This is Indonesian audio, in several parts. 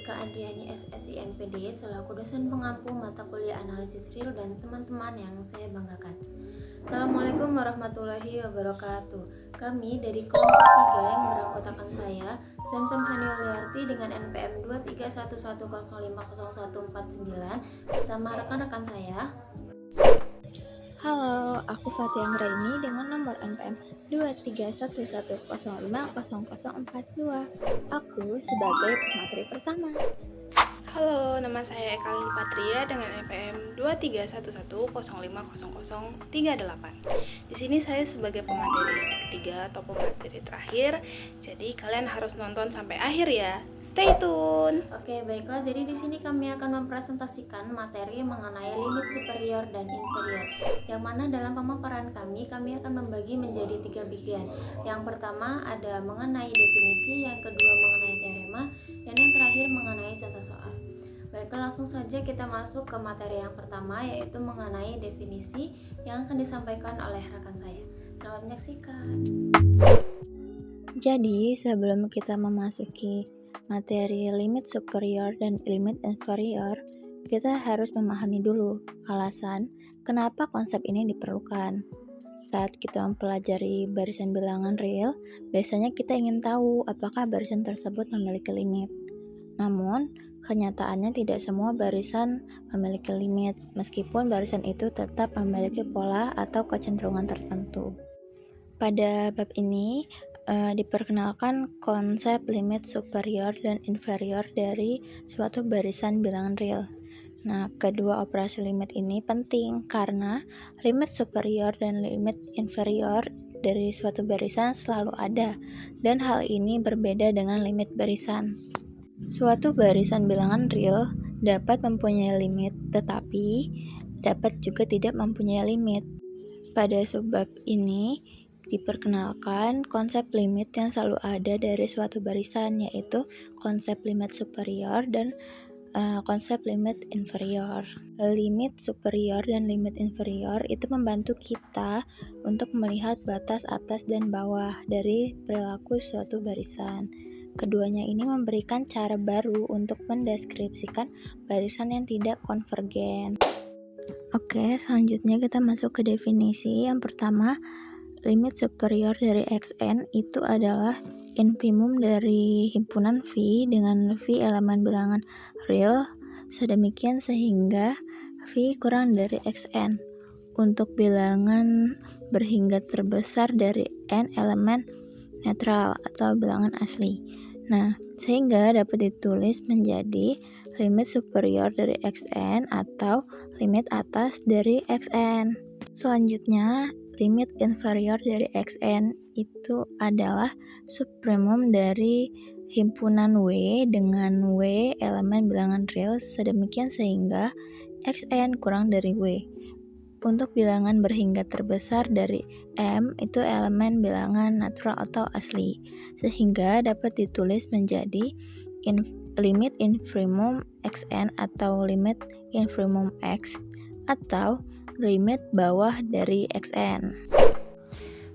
Rizka Andriani SSI MPD selaku dosen pengampu mata kuliah analisis real dan teman-teman yang saya banggakan. Assalamualaikum warahmatullahi wabarakatuh. Kami dari kelompok 3 yang beranggotakan saya, Samsam Hanioliarti dengan NPM 23110500149 bersama rekan-rekan saya. Halo, aku Fatia Anggraini dengan nomor NPM 23110500042. Aku sebagai pemateri pertama. Halo, nama saya Eka Lili Patria dengan NPM 23110500038. Di sini saya sebagai pemateri ketiga atau pemateri terakhir, jadi kalian harus nonton sampai akhir ya. Stay tune. Oke, baiklah. Jadi di sini kami akan mempresentasikan materi mengenai limit superior dan inferior. Yang mana dalam pemaparan kami akan membagi menjadi 3 bagian. Yang pertama ada mengenai definisi, yang kedua mengenai teorema, dan yang terakhir mengenai contoh soal. Baiklah, langsung saja kita masuk ke materi yang pertama, yaitu mengenai definisi yang akan disampaikan oleh rekan saya. Selamat menyaksikan. Jadi, sebelum kita memasuki materi limit superior dan limit inferior, kita harus memahami dulu alasan kenapa konsep ini diperlukan. Saat kita mempelajari barisan bilangan real, biasanya kita ingin tahu apakah barisan tersebut memiliki limit. Namun, kenyataannya tidak semua barisan memiliki limit, meskipun barisan itu tetap memiliki pola atau kecenderungan tertentu. Pada bab ini, diperkenalkan konsep limit superior dan inferior dari suatu barisan bilangan real. Nah, kedua operasi limit ini penting karena limit superior dan limit inferior dari suatu barisan selalu ada, dan hal ini berbeda dengan limit barisan. Suatu barisan bilangan real dapat mempunyai limit, tetapi dapat juga tidak mempunyai limit. Pada subbab ini diperkenalkan konsep limit yang selalu ada dari suatu barisan, yaitu konsep limit superior dan konsep limit inferior. Limit superior dan limit inferior itu membantu kita untuk melihat batas atas dan bawah dari perilaku suatu barisan. Keduanya ini memberikan cara baru untuk mendeskripsikan barisan yang tidak konvergen. Oke, selanjutnya kita masuk ke definisi. Yang pertama, limit superior dari Xn itu adalah infimum dari himpunan V dengan V elemen bilangan real sedemikian sehingga V kurang dari Xn untuk bilangan berhingga terbesar dari N elemen netral atau bilangan asli. Nah, sehingga dapat ditulis menjadi limit superior dari Xn atau limit atas dari Xn. Selanjutnya, limit inferior dari Xn itu adalah supremum dari himpunan W dengan W elemen bilangan real sedemikian sehingga Xn kurang dari W. Untuk bilangan berhingga terbesar dari M itu elemen bilangan natural atau asli, sehingga dapat ditulis menjadi limit infimum Xn atau limit infimum X atau limit bawah dari Xn.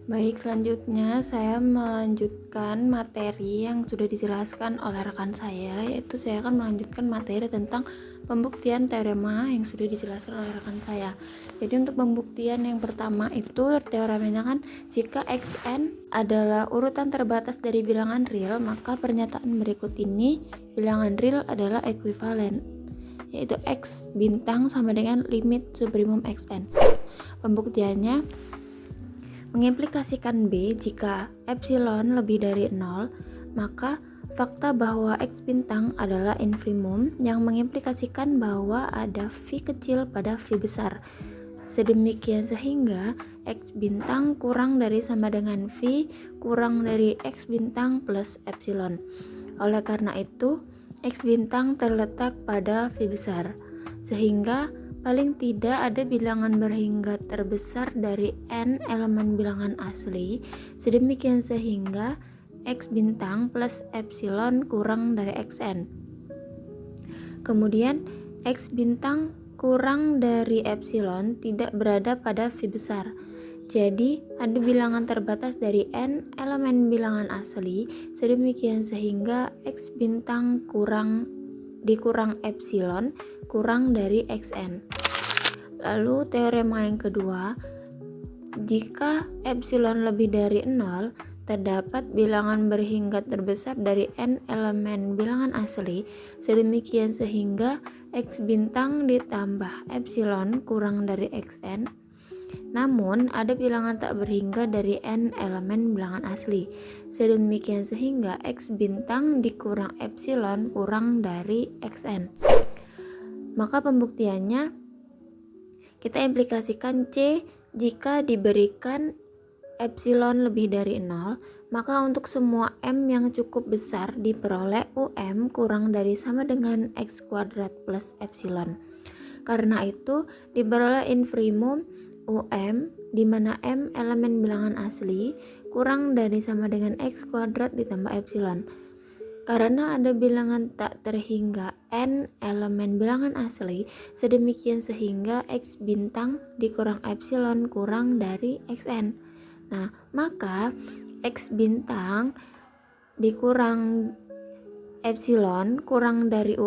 Baik, selanjutnya saya melanjutkan materi yang sudah dijelaskan oleh rekan saya, yaitu saya akan melanjutkan materi tentang pembuktian teorema yang sudah dijelaskan oleh rekan saya. Jadi untuk pembuktian yang pertama itu teoremanya kan jika Xn adalah urutan terbatas dari bilangan real, maka pernyataan berikut ini bilangan real adalah ekuivalen, yaitu X bintang sama dengan limit suprimum Xn. Pembuktiannya mengimplikasikan B jika epsilon lebih dari 0, maka fakta bahwa X bintang adalah infimum yang mengimplikasikan bahwa ada V kecil pada V besar. Sedemikian sehingga X bintang kurang dari sama dengan V kurang dari X bintang plus epsilon. Oleh karena itu, X bintang terletak pada V besar, sehingga paling tidak ada bilangan berhingga terbesar dari N elemen bilangan asli, sedemikian sehingga X bintang plus epsilon kurang dari Xn. Kemudian X bintang kurang dari epsilon tidak berada pada V besar. Jadi ada bilangan terbatas dari N elemen bilangan asli, sedemikian sehingga X bintang kurang dikurang epsilon kurang dari xn. Lalu teorema yang kedua, jika epsilon lebih dari 0, terdapat bilangan berhingga terbesar dari n elemen bilangan asli, sedemikian sehingga x bintang ditambah epsilon kurang dari xn. Namun, ada bilangan tak berhingga dari n elemen bilangan asli, sedemikian sehingga x bintang dikurang epsilon kurang dari xn. Maka pembuktiannya, kita implikasikan C jika diberikan epsilon lebih dari 0, maka untuk semua m yang cukup besar diperoleh um kurang dari sama dengan x kuadrat plus epsilon. Karena itu diperoleh infimum di mana m elemen bilangan asli kurang dari sama dengan x kuadrat ditambah epsilon. Karena ada bilangan tak terhingga n elemen bilangan asli, sedemikian sehingga x bintang dikurang epsilon kurang dari xn. Nah, maka x bintang dikurang epsilon kurang dari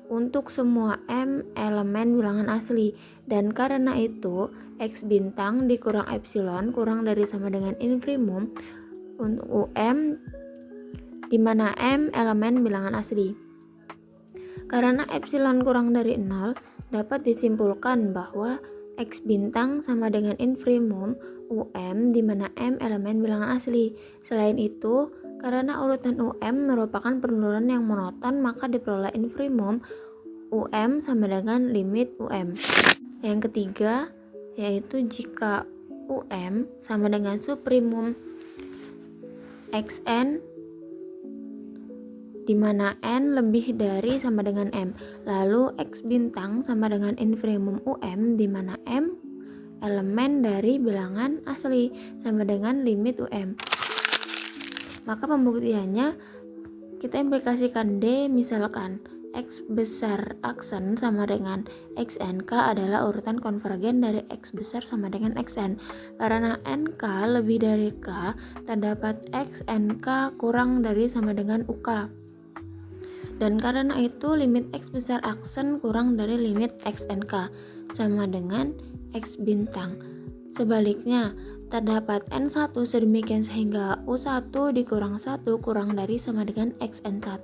untuk semua m elemen bilangan asli, dan karena itu x bintang dikurang epsilon kurang dari sama dengan infimum untuk di mana m elemen bilangan asli. Karena epsilon kurang dari 0, dapat disimpulkan bahwa x bintang sama dengan infimum di mana m elemen bilangan asli. Selain itu, karena urutan merupakan penurunan yang monoton, maka diperoleh infimum sama dengan limit Yang ketiga, yaitu jika sama dengan suprimum xn di mana n lebih dari sama dengan m, lalu x bintang sama dengan infimum di mana m elemen dari bilangan asli sama dengan limit Maka pembuktiannya, kita implikasikan D, misalkan x besar aksen sama dengan xnk adalah urutan konvergen dari x besar sama dengan xn. Karena nk lebih dari k, terdapat xnk kurang dari sama dengan uk. Dan karena itu limit x besar aksen kurang dari limit xnk sama dengan x bintang. Sebaliknya, terdapat n1 sedemikian sehingga u1 dikurang 1 kurang dari sama dengan xn1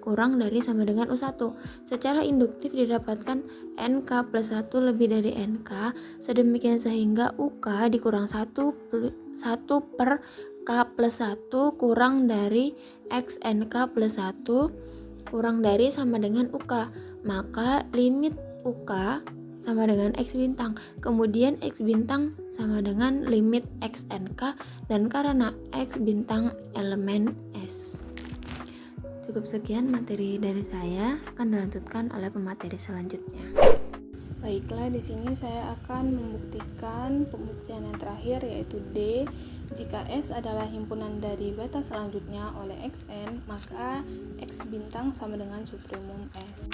kurang dari sama dengan u1. Secara induktif didapatkan nk plus 1 lebih dari nk, sedemikian sehingga uk dikurang 1 per k plus 1 kurang dari xnk plus 1 kurang dari sama dengan UK. Maka limit UK sama dengan X bintang. Kemudian X bintang sama dengan limit XNK, dan karena X bintang elemen S. Cukup sekian materi dari saya, akan dilanjutkan oleh pemateri selanjutnya. Baiklah, di sini saya akan membuktikan pembuktian yang terakhir, yaitu D. Jika S adalah himpunan dari beta selanjutnya oleh Xn, maka X bintang sama dengan suprimum S.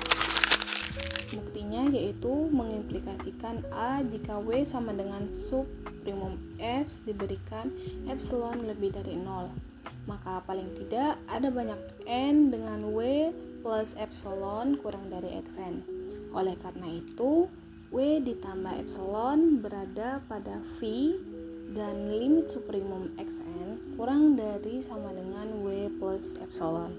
Buktinya yaitu mengimplikasikan A jika W sama dengan suprimum S diberikan epsilon lebih dari 0. Maka paling tidak ada banyak N dengan W plus epsilon kurang dari Xn. Oleh karena itu, W ditambah epsilon berada pada V dan limit suprimum xn kurang dari sama dengan W plus epsilon.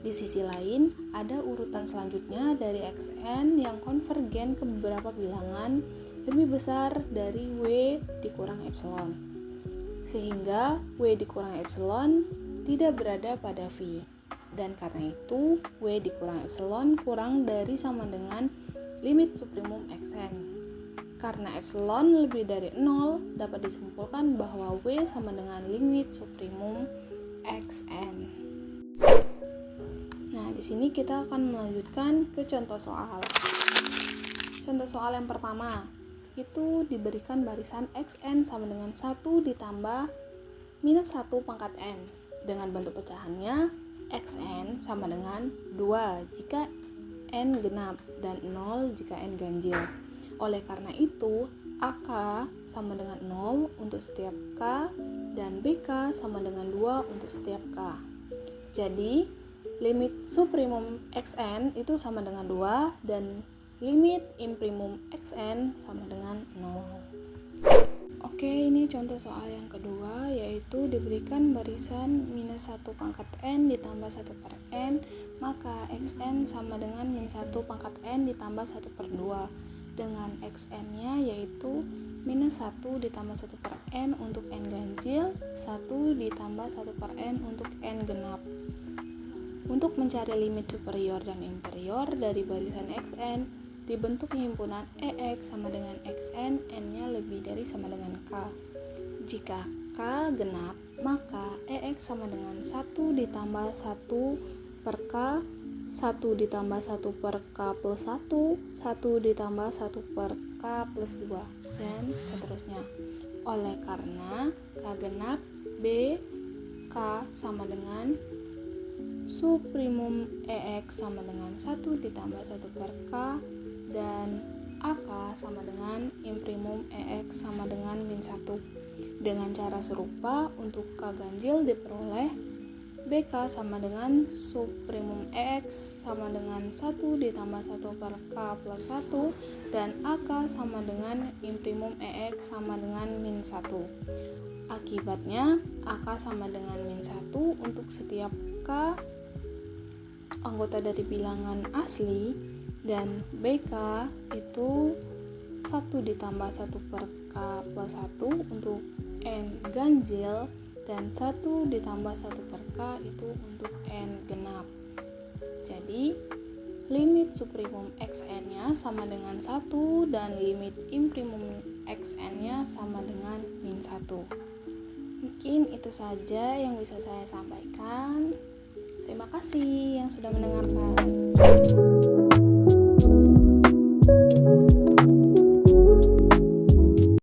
Di sisi lain, ada urutan selanjutnya dari xn yang konvergen ke beberapa bilangan lebih besar dari W dikurang epsilon, sehingga W dikurang epsilon tidak berada pada V. Dan karena itu, W dikurang epsilon kurang dari sama dengan limit suprimum xn. Karena epsilon lebih dari 0, dapat disimpulkan bahwa W sama dengan limit suprimum xn. Nah, di sini kita akan melanjutkan ke contoh soal. Contoh soal yang pertama, itu diberikan barisan xn sama dengan 1 ditambah minus 1 pangkat n. Dengan bentuk pecahannya, xn sama dengan 2 jika n genap dan 0 jika n ganjil. Oleh karena itu, AK sama dengan 0 untuk setiap K dan BK sama dengan 2 untuk setiap K. Jadi, limit suprimum xn itu sama dengan 2 dan limit imprimum xn sama dengan 0. Oke, ini contoh soal yang kedua, yaitu diberikan barisan minus 1 pangkat n ditambah 1 per n, maka xn sama dengan min 1 pangkat n ditambah 1 per 2, dengan xn-nya yaitu minus 1 ditambah 1 per n untuk n ganjil, 1 ditambah 1 per n untuk n genap. Untuk mencari limit superior dan inferior dari barisan xn, dibentuk himpunan EX sama dengan XN, N-nya lebih dari sama dengan K. Jika K genap, maka EX sama dengan 1 ditambah 1 per K, 1 ditambah 1 per K plus 1, 1 ditambah 1 per K plus 2, dan seterusnya. Oleh karena K genap, B, K sama dengan suprimum EX sama dengan 1 ditambah 1 per K, dan AK sama dengan imprimum EX sama dengan min 1. Dengan cara serupa, untuk K ganjil diperoleh BK sama dengan suprimum EX sama dengan 1 ditambah 1 per K plus 1, dan AK sama dengan imprimum EX sama dengan min 1. Akibatnya, AK sama dengan min 1 untuk setiap K anggota dari bilangan asli, dan BK itu 1 ditambah 1 per K plus 1 untuk N ganjil, dan 1 ditambah 1 per K itu untuk N genap. Jadi limit suprimum XN-nya sama dengan 1 dan limit imprimum XN-nya sama dengan min 1. Mungkin itu saja yang bisa saya sampaikan. Terima kasih yang sudah mendengarkan.